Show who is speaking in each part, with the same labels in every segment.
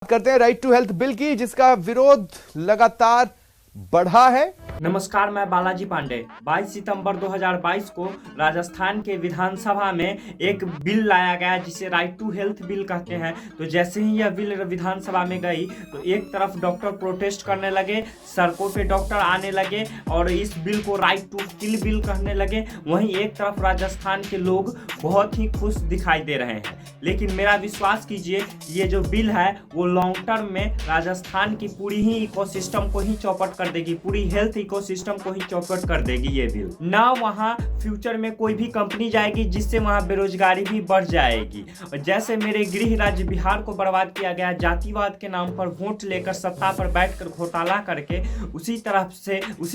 Speaker 1: करते हैं right to health bill की, जिसका विरोध लगातार बढ़ा है।
Speaker 2: नमस्कार, मैं बालाजी पांडे। 22 सितंबर 2022 को राजस्थान के विधानसभा में एक बिल लाया गया जिसे राइट टू हेल्थ बिल कहते हैं। तो जैसे ही यह बिल विधानसभा में गई तो एक तरफ डॉक्टर प्रोटेस्ट करने लगे, सड़कों पे डॉक्टर आने लगे और इस बिल को राइट टू किल बिल कहने लगे। वहीं एक तरफ राजस्थान के लोग बहुत ही खुश दिखाई दे रहे हैं। लेकिन मेरा विश्वास कीजिए, ये जो बिल है वो लॉन्ग टर्म में राजस्थान की पूरी ही इकोसिस्टम को ही चौपट कर देगी, पूरी हेल्थ इकोसिस्टम को ही चौपट कर देगी ये बिल। ना वहाँ फ्यूचर में कोई भी कंपनी जाएगी जिससे वहाँ बेरोजगारी भी बढ़ जाएगी। और जैसे मेरे गृह राज्य बिहार को बर्बाद किया गया जातिवाद के नाम पर, वोट लेकर सत्ता पर बैठकर घोटाला करके, उसी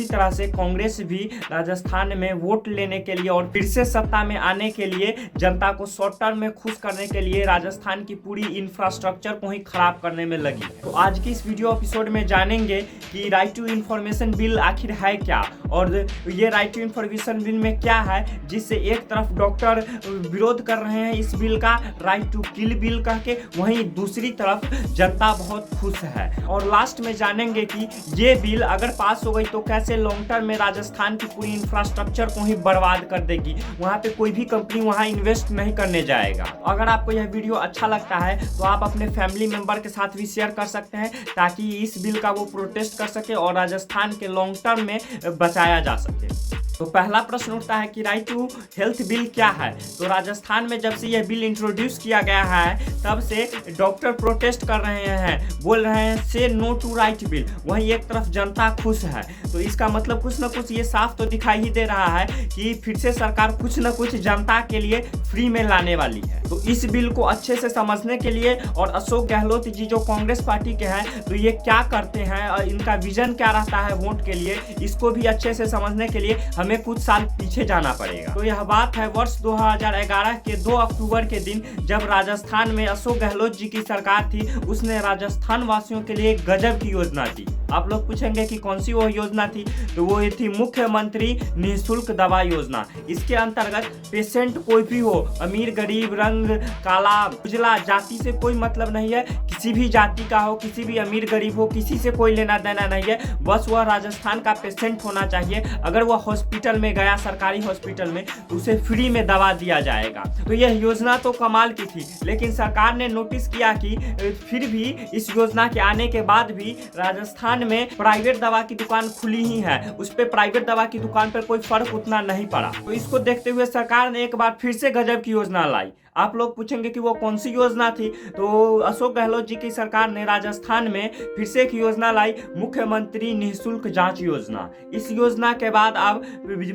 Speaker 2: तरह से कांग्रेस भी राजस्थान में वोट लेने के लिए और फिर से सत्ता में आने के लिए, जनता को शॉर्ट टर्म में खुश करने के लिए राजस्थान की पूरी इंफ्रास्ट्रक्चर को ही खराब करने में लगी। तो आज की इस वीडियो एपिसोड में जानेंगे कि राइट टू इंफॉर्मेशन बिल आखिर है क्या, और ये राइट टू इंफॉर्मेशन बिल में क्या है जिससे एक तरफ डॉक्टर विरोध कर रहे हैं इस बिल का राइट टू किल बिल कह के, वहीं दूसरी तरफ जनता बहुत खुश है। और लास्ट में जानेंगे कि ये बिल अगर पास हो गई तो कैसे लॉन्ग टर्म में राजस्थान की पूरी इंफ्रास्ट्रक्चर को ही बर्बाद कर देगी। वहाँ पे कोई भी कंपनी वहाँ इन्वेस्ट नहीं करने जाएगा। अगर आपको यह वीडियो अच्छा लगता है तो आप अपने फैमिली मेंबर के साथ भी शेयर कर सकते हैं ताकि इस बिल का वो प्रोटेस्ट कर सके और राजस्थान के लॉन्ग टर्म में बचाया जा सके। तो पहला प्रश्न उठता है कि राइट टू हेल्थ बिल क्या है। तो राजस्थान में जब से यह बिल इंट्रोड्यूस किया गया है तब से डॉक्टर प्रोटेस्ट कर रहे हैं, बोल रहे हैं से नो टू राइट बिल। वहीं एक तरफ जनता खुश है। तो इसका मतलब कुछ ना कुछ ये साफ तो दिखाई ही दे रहा है कि फिर से सरकार कुछ ना कुछ जनता के लिए फ्री में लाने वाली है। तो इस बिल को अच्छे से समझने के लिए, और अशोक गहलोत जी जो कांग्रेस पार्टी के हैं, तो ये क्या करते हैं और इनका विजन क्या रहता है वोट के लिए, इसको भी अच्छे से समझने के लिए हमें कुछ साल पीछे जाना पड़ेगा। तो यह बात है वर्ष 2011 के 2 अक्टूबर के दिन, जब राजस्थान में अशोक गहलोत जी की सरकार थी। उसने राजस्थान वासियों के लिए एक गजब की योजना थी। आप लोग पूछेंगे कि कौन सी वो योजना थी, तो वो ये थी मुख्यमंत्री निःशुल्क दवा योजना। इसके अंतर्गत पेशेंट कोई भी हो, अमीर गरीब, रंग काला उजला, जाति से कोई मतलब नहीं है, किसी भी जाति का हो, किसी भी अमीर गरीब हो, किसी से कोई लेना देना नहीं है, बस वह राजस्थान का पेशेंट होना चाहिए। अगर वह हॉस्पिटल में गया, सरकारी हॉस्पिटल में, तो उसे फ्री में दवा दिया जाएगा। तो यह योजना तो कमाल की थी, लेकिन सरकार ने नोटिस किया कि फिर भी इस योजना के आने के बाद भी राजस्थान में प्राइवेट दवा की दुकान खुली ही है, उस पे प्राइवेट दवा की दुकान पर कोई फर्क उतना नहीं पड़ा। तो इसको देखते हुए सरकार ने एक बार फिर से गजब की योजना लाई। आप लोग पूछेंगे कि वो कौन सी योजना थी, तो अशोक गहलोत जी की सरकार ने राजस्थान में फिर से एक योजना लाई, मुख्यमंत्री निःशुल्क जांच योजना। इस योजना के बाद अब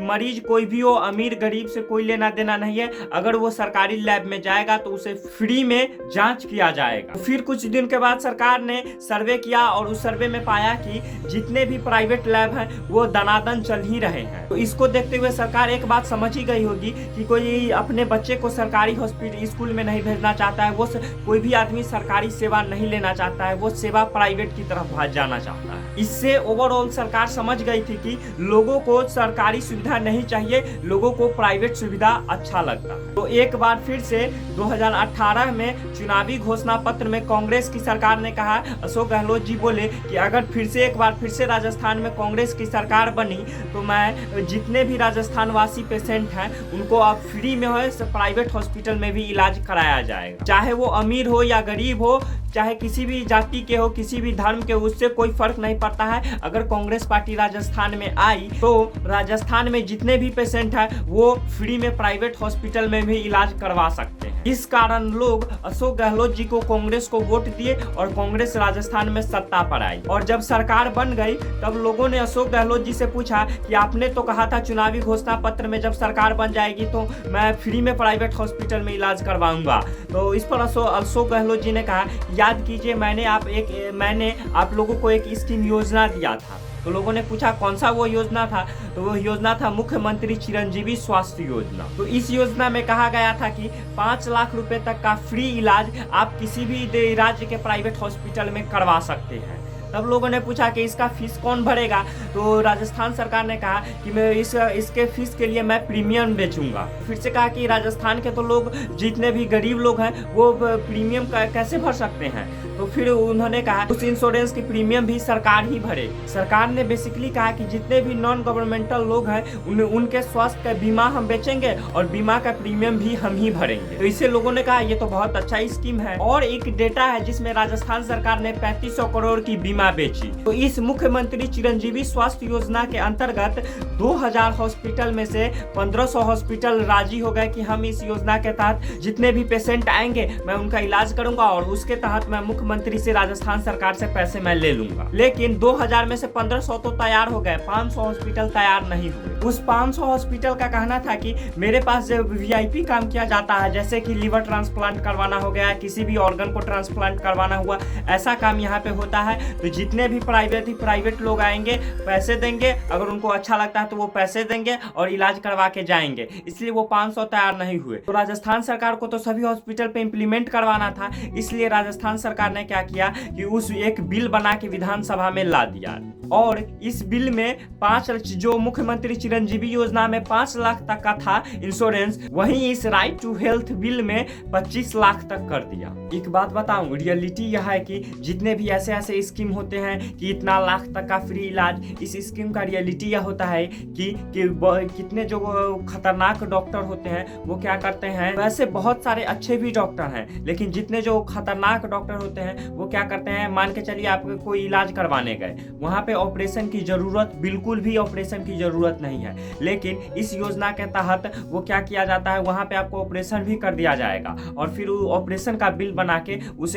Speaker 2: मरीज कोई भी हो, अमीर गरीब से कोई लेना देना नहीं है। अगर वो सरकारी लैब में जाएगा तो उसे फ्री में जांच किया जाएगा। फिर कुछ दिन के बाद सरकार ने सर्वे किया और उस सर्वे में पाया कि जितने भी प्राइवेट लैब हैं वो दनादन चल ही रहे हैं। तो इसको देखते हुए सरकार एक बात समझ ही गई होगी कि कोई अपने बच्चे को सरकारी हॉस्पिटल स्कूल में नहीं भेजना चाहता है, वो कोई भी आदमी सरकारी सेवा नहीं लेना चाहता है, वो सेवा प्राइवेट की तरफ भाग जाना चाहता है। इससे ओवरऑल सरकार समझ गई थी कि लोगों को सरकारी सुविधा नहीं चाहिए, लोगों को प्राइवेट सुविधा अच्छा लगता है। तो एक बार फिर से 2018 में चुनावी घोषणा पत्र में कांग्रेस की सरकार ने कहा, अशोक गहलोत जी बोले कि अगर एक बार फिर से राजस्थान में कांग्रेस की सरकार बनी तो मैं जितने भी राजस्थान वासी पेशेंट हैं उनको अब फ्री में हो प्राइवेट हॉस्पिटल में भी इलाज कराया जाएगा। चाहे वो अमीर हो या गरीब हो, चाहे किसी भी जाति के हो, किसी भी धर्म के, उससे कोई फर्क नहीं पड़ता है। अगर कांग्रेस पार्टी राजस्थान में आई तो राजस्थान में जितने भी पेशेंट हैं वो फ्री में प्राइवेट हॉस्पिटल में भी इलाज करवा सकते हैं। इस कारण लोग अशोक गहलोत जी को, कांग्रेस को वोट दिए और कांग्रेस राजस्थान में सत्ता पर आई। और जब सरकार बन गई तब लोगों ने अशोक गहलोत जी से पूछा कि आपने तो कहा था चुनावी घोषणा पत्र में जब सरकार बन जाएगी तो मैं फ्री में प्राइवेट हॉस्पिटल में इलाज करवाऊंगा। तो इस पर अशोक गहलोत जी ने कहा, याद कीजिए मैंने आप लोगों को एक स्कीम योजना दिया था। तो लोगों ने पूछा कौन सा वो योजना था, तो वो योजना था मुख्यमंत्री चिरंजीवी स्वास्थ्य योजना। तो इस योजना में कहा गया था कि 5 लाख रुपए तक का फ्री इलाज आप किसी भी राज्य के प्राइवेट हॉस्पिटल में करवा सकते हैं। तब लोगों ने पूछा कि इसका फीस कौन भरेगा, तो राजस्थान सरकार ने कहा कि मैं इसके फीस के लिए मैं प्रीमियम बेचूंगा। फिर से कहा कि राजस्थान के तो लोग जितने भी गरीब लोग हैं वो प्रीमियम कैसे भर सकते हैं। तो फिर उन्होंने कहा उस इंश्योरेंस की प्रीमियम भी सरकार ही भरे। सरकार ने बेसिकली कहा कि जितने भी नॉन गवर्नमेंटल लोग हैं उनके स्वास्थ्य का बीमा हम बेचेंगे और बीमा का प्रीमियम भी हम ही भरेंगे। तो इससे लोगों ने कहा ये तो बहुत अच्छा स्कीम है। और एक डेटा है जिसमें राजस्थान सरकार ने 3500 करोड़ की बीमा बेची। तो इस मुख्यमंत्री चिरंजीवी स्वास्थ्य योजना के अंतर्गत 2000 हॉस्पिटल में से 1500 हॉस्पिटल राजी हो गए कि हम इस योजना के तहत जितने भी पेशेंट आएंगे मैं उनका इलाज करूंगा और उसके तहत मैं मुख्यमंत्री से राजस्थान सरकार से पैसे मैं ले लूंगा। लेकिन 2000 में से 1500 तो तैयार हो गए, 500 हॉस्पिटल तैयार नहीं हुए। उस 500 हॉस्पिटल का कहना था कि मेरे पास जब वीआईपी काम किया जाता है, जैसे कि लीवर ट्रांसप्लांट करवाना हो गया, किसी भी ऑर्गन को ट्रांसप्लांट करवाना हुआ, ऐसा काम यहाँ पे होता है। तो जितने भी प्राइवेट लोग आएंगे पैसे देंगे, अगर उनको अच्छा लगता है तो वो पैसे देंगे और इलाज करवा के जाएंगे। इसलिए वो 500 तैयार नहीं हुए। तो राजस्थान सरकार को तो सभी हॉस्पिटल पे इम्प्लीमेंट करवाना था, इसलिए राजस्थान सरकार ने क्या किया कि उस एक बिल बना के विधानसभा में ला दिया। और इस बिल में 5 जो मुख्यमंत्री चिरंजीवी योजना में 5 लाख तक का था इंश्योरेंस, वहीं इस राइट टू हेल्थ बिल में 25 लाख तक कर दिया। एक बात बताऊं, रियलिटी यह है कि जितने भी ऐसे स्कीम होते हैं कि इतना लाख तक का फ्री इलाज, इस स्कीम का रियलिटी यह होता है कि कितने जो खतरनाक डॉक्टर होते हैं वो क्या करते हैं। वैसे बहुत सारे अच्छे भी डॉक्टर हैं, लेकिन जितने जो खतरनाक डॉक्टर होते हैं वो क्या करते हैं, मान के चलिए आप कोई इलाज करवाने गए, वहां पे ऑपरेशन की जरूरत, बिल्कुल भी ऑपरेशन की जरूरत नहीं है, लेकिन इस योजना के तहत वो क्या किया जाता है, वहां पे आपको ऑपरेशन भी कर दिया जाएगा और फिर ऑपरेशन का बिल बना के उस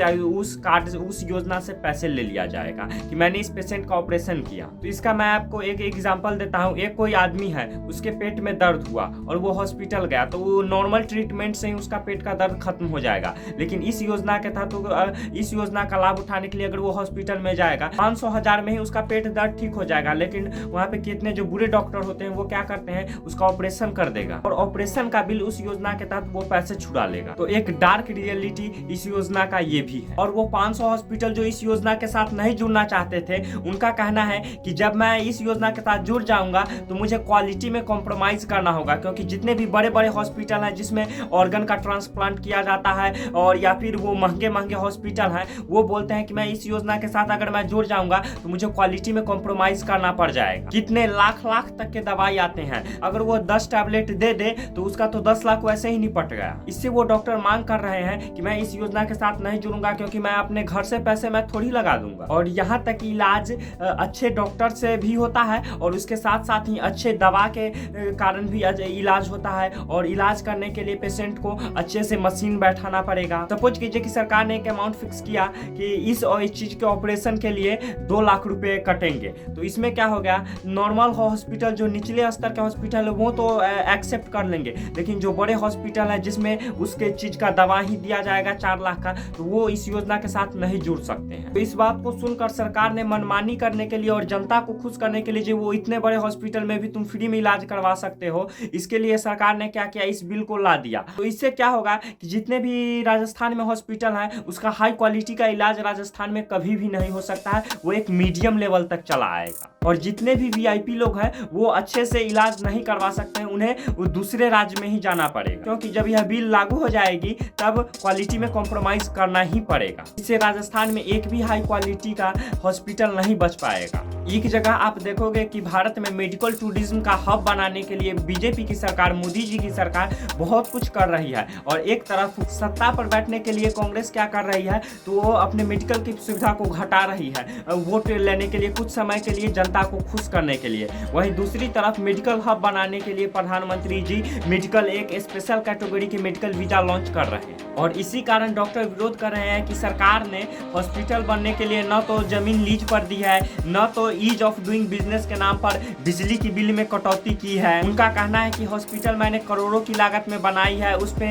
Speaker 2: योजना से पैसे ले लिया जाएगा कि मैंने इस पेशेंट का ऑपरेशन किया। तो इसका मैं आपको एक एग्जांपल देता हूं। एक कोई आदमी है, उसके पेट में दर्द हुआ और वो हॉस्पिटल गया, तो वो नॉर्मल ट्रीटमेंट से ही उसका पेट का दर्द खत्म हो जाएगा। लेकिन इस योजना के तहत इस योजना का लाभ उठाने के लिए अगर वो हॉस्पिटल में जाएगा 500,000 में ही उसका पेट दर्द ठीक हो जाएगा। लेकिन वहां पे कितने जो बुरे डॉक्टर होते हैं वो क्या करते हैं, उसका ऑपरेशन कर देगा और ऑपरेशन का बिल उस योजना के तहत वो पैसे छुड़ा लेगा। तो एक डार्क रियलिटी इस योजना का ये भी है। और वो 500 हॉस्पिटल जो इस योजना के साथ नहीं जुड़ना चाहते थे, उनका कहना है कि जब मैं इस योजना के साथ जुड़ जाऊंगा तो मुझे क्वालिटी में कॉम्प्रोमाइज करना होगा, क्योंकि जितने भी बड़े बड़े हॉस्पिटल हैं जिसमें ऑर्गन का ट्रांसप्लांट किया जाता है और या फिर वो महंगे महंगे हॉस्पिटल हैं, वो बोलते हैं कि मैं इस योजना के साथ अगर मैं जुड़ जाऊंगा तो मुझे क्वालिटी में कॉम्प्रोमाइज करना पड़ जाएगा। कितने लाख तक के दवाई आते हैं, अगर वो 10 टैबलेट दे दे तो उसका तो 10 लाख वैसे ही निपट गया। इससे वो डॉक्टर मांग कर रहे हैं कि मैं इस योजना के साथ नहीं जुड़ूंगा, क्योंकि मैं अपने घर से पैसे मैं थोड़ी लगा दूंगा। और यहाँ तक इलाज अच्छे डॉक्टर से भी होता है और उसके साथ साथ ही अच्छे दवा के कारण भी इलाज होता है। और इलाज करने के लिए पेशेंट को अच्छे से मशीन बैठाना पड़ेगा। सपोज कीजिए कि सरकार ने एक अमाउंट फिक्स किया कि इस चीज के ऑपरेशन के लिए 2 लाख रुपए कटेंगे। तो इसमें क्या हो गया, नॉर्मल हॉस्पिटल जो निचले स्तर के हॉस्पिटल है वो तो एक्सेप्ट कर लेंगे, लेकिन जो बड़े हॉस्पिटल है जिसमें उसके चीज का दवा ही दिया जाएगा 4 लाख का, तो वो इस योजना के साथ नहीं जुड़ सकते हैं। तो इस बात को सुनकर सरकार ने मनमानी करने के लिए और जनता को खुश करने के लिए, जो वो इतने बड़े हॉस्पिटल में भी तुम फ्री में इलाज करवा सकते हो, इसके लिए सरकार ने क्या किया, इस बिल को ला दिया। तो इससे क्या होगा कि जितने भी राजस्थान में हॉस्पिटल है उसका हाई क्वालिटी का इलाज राजस्थान में कभी भी नहीं हो सकता है, वो एक मीडियम लेवल तक चला आएगा। और जितने भी वीआईपी लोग हैं वो अच्छे से इलाज नहीं करवा सकते हैं, उन्हें वो दूसरे राज्य में ही जाना पड़ेगा, क्योंकि जब यह बिल लागू हो जाएगी तब क्वालिटी में कॉम्प्रोमाइज करना ही पड़ेगा। इससे राजस्थान में एक भी हाई क्वालिटी का हॉस्पिटल नहीं बच पाएगा। एक जगह आप देखोगे कि भारत में मेडिकल टूरिज्म का हब बनाने के लिए बीजेपी की सरकार, मोदी जी की सरकार बहुत कुछ कर रही है, और एक तरफ सत्ता पर बैठने के लिए कांग्रेस क्या कर रही है, तो वो अपने मेडिकल की सुविधा को घटा रही है वोट लेने के लिए, कुछ समय के लिए जनता को खुश करने के लिए। वहीं दूसरी तरफ मेडिकल हब बनाने के लिए प्रधानमंत्री जी मेडिकल एक स्पेशल कैटेगरी की मेडिकल वीजा लॉन्च कर रहे हैं, और इसी कारण डॉक्टर विरोध कर रहे हैं कि सरकार ने हॉस्पिटल बनने के लिए न तो जमीन लीज पर दी है, न तो ईज ऑफ डूइंग बिजनेस के नाम पर बिजली की बिल में कटौती की है। उनका कहना है कि हॉस्पिटल मैंने करोड़ों की लागत में बनाई है, उस पे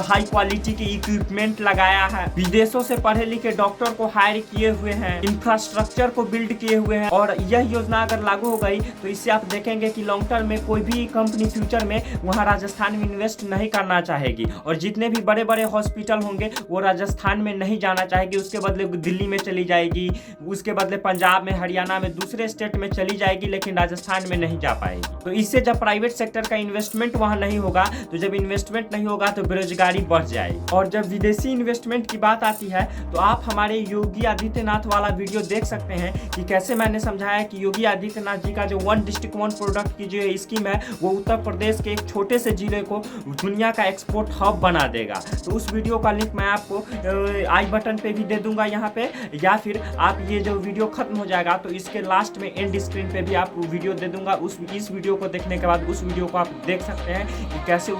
Speaker 2: हाई क्वालिटी की इक्विपमेंट लगाया है, विदेशों से पढ़े लिखे डॉक्टर को हायर किए हुए हैं, इंफ्रास्ट्रक्चर को बिल्ड किए हुए हैं। और यह योजना अगर लागू हो गई तो इससे आप देखेंगे कि लॉन्ग टर्म में कोई भी कंपनी फ्यूचर में वहां राजस्थान में इन्वेस्ट नहीं करना चाहेगी, और जितने भी बड़े बड़े हॉस्पिटल होंगे वो राजस्थान में नहीं जाना चाहेगी, उसके बदले दिल्ली में चली जाएगी, उसके बदले पंजाब में, हरियाणा में, दूसरे स्टेट में चली जाएगी, लेकिन राजस्थान में नहीं जा पाएगी। तो इससे जब प्राइवेट सेक्टर का इन्वेस्टमेंट वहां नहीं होगा, तो जब इन्वेस्टमेंट नहीं होगा तो बेरोजगारी बढ़ जाएगी। और जब विदेशी इन्वेस्टमेंट की बात आती है तो आप हमारे योगी आदित्यनाथ वाला वीडियो देख सकते हैं कि कैसे मैंने समझाया कि योगी आदित्यनाथ जी का जो 1 डिस्ट्रिक्ट 1 प्रोडक्ट की जो स्कीम है वो उत्तर प्रदेश के एक छोटे से जिले को दुनिया का एक्सपोर्ट हब बना देगा। तो उस वीडियो का लिंक मैं आपको आई बटन पे भी दे दूंगा यहाँ पे, या फिर आप ये जो वीडियो खत्म हो जाएगा तो इसके लास्ट में एंड स्क्रीन पे भी आप वीडियो दे दूंगा। इस वीडियो को देखने के बाद उस वीडियो को आप देख सकते हैं कि कैसे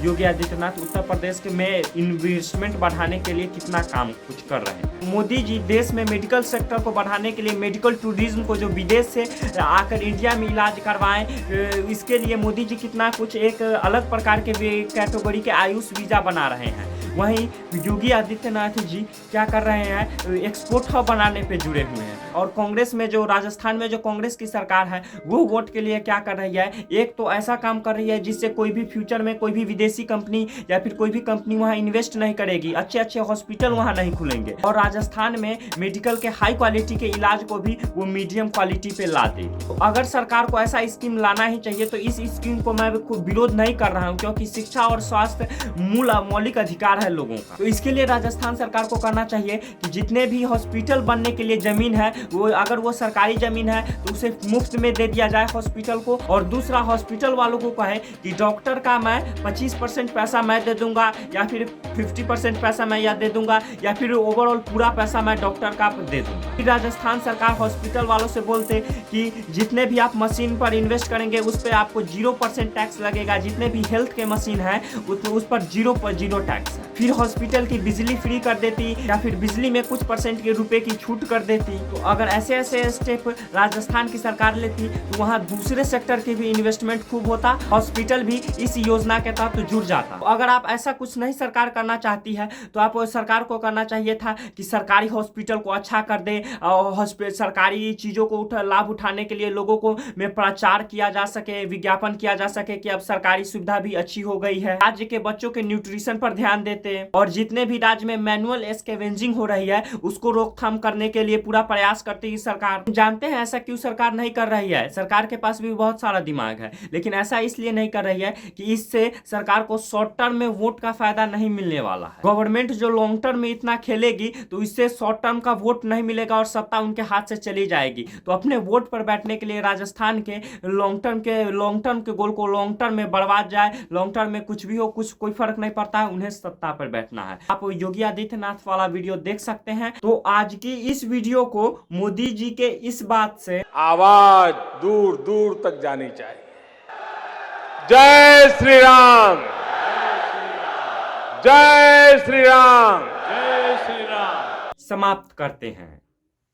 Speaker 2: योगी आदित्यनाथ उत्तर प्रदेश में इन्वेस्टमेंट बढ़ाने के लिए कितना काम कुछ कर रहे हैं। मोदी जी देश में मेडिकल सेक्टर को बढ़ाने के लिए मेडिकल टूरिज्म को जो विदेश से आकर इंडिया में इलाज करवाएं, इसके लिए मोदी जी कितना कुछ एक अलग प्रकार के कैटेगरी के आयुष वीजा बना रहे हैं। वहीं योगी आदित्यनाथ जी क्या कर रहे हैं, एक्सपोर्ट हब बनाने पे जुड़े हुए हैं। और कांग्रेस में जो राजस्थान में जो कांग्रेस की सरकार है वो वोट के लिए क्या कर रही है, एक तो ऐसा काम कर रही है जिससे कोई भी फ्यूचर में कोई भी विदेशी कंपनी या फिर कोई भी कंपनी वहां इन्वेस्ट नहीं करेगी, अच्छे अच्छे हॉस्पिटल वहां नहीं खुलेंगे, और राजस्थान में मेडिकल के हाई क्वालिटी के इलाज को भी वो मीडियम क्वालिटी पे ला देगी। तो अगर सरकार को ऐसा स्कीम लाना ही चाहिए तो इस स्कीम को मैं विरोध नहीं कर रहा हूँ, क्योंकि शिक्षा और स्वास्थ्य मौलिक अधिकार है लोगों का। तो इसके लिए राजस्थान सरकार को करना चाहिए कि जितने भी हॉस्पिटल बनने के लिए जमीन है वो अगर वो सरकारी जमीन है तो उसे मुफ्त में दे दिया जाए हॉस्पिटल को, और दूसरा हॉस्पिटल वालों को कहे कि डॉक्टर का मैं 25% पैसा मैं दे दूंगा, या फिर 50% पैसा मैं या दे दूंगा, या फिर ओवरऑल पूरा पैसा मैं डॉक्टर का दे दूंगा। फिर राजस्थान सरकार हॉस्पिटल वालों से बोलते कि जितने भी आप मशीन पर इन्वेस्ट करेंगे उस पर आपको 0% टैक्स लगेगा, जितने भी हेल्थ के मशीन है उस पर 0 टैक्स है। फिर हॉस्पिटल की बिजली फ्री कर देती, या फिर बिजली में कुछ % के रुपए की छूट कर देती। तो अगर ऐसे ऐसे स्टेप राजस्थान की सरकार लेती तो वहाँ दूसरे सेक्टर की भी इन्वेस्टमेंट खूब होता, हॉस्पिटल भी इस योजना के तहत जुड़ जाता। तो अगर आप ऐसा कुछ नहीं सरकार करना चाहती है तो आप सरकार को करना चाहिए था कि सरकारी हॉस्पिटल को अच्छा कर दे, और सरकारी चीजों को लाभ उठाने के लिए लोगों को में प्रचार किया जा सके, विज्ञापन किया जा सके कि अब सरकारी सुविधा भी अच्छी हो गई है। राज्य के बच्चों के न्यूट्रिशन पर ध्यान देते, और जितने भी राज्य में मैनुअल स्कैवेंजिंग हो रही है उसको रोकथाम करने के लिए पूरा प्रयास करती है सरकार। जानते हैं ऐसा क्यों सरकार नहीं कर रही है, सरकार के पास भी बहुत सारा दिमाग है, लेकिन ऐसा इसलिए नहीं कर रही है कि इससे सरकार को शॉर्ट टर्म में वोट का फायदा नहीं मिलने वाला है। गवर्नमेंट जो लॉन्ग टर्म में इतना खेलेगी तो इससे शॉर्ट टर्म का वोट नहीं मिलेगा और सत्ता उनके हाथ से चली जाएगी। तो अपने वोट पर बैठने के लिए राजस्थान के लॉन्ग टर्म के गोल को लॉन्ग टर्म में बर्बाद जाए, लॉन्ग टर्म में कुछ भी हो कुछ कोई फर्क नहीं पड़ता है, उन्हें सत्ता पर बैठना है। आप योगी आदित्यनाथ वाला वीडियो देख सकते हैं। तो आज की इस वीडियो को मोदी जी के इस बात से
Speaker 3: आवाज दूर दूर तक जानी चाहिए। जय श्री राम, जय श्री राम, जय श्री राम
Speaker 2: समाप्त करते हैं।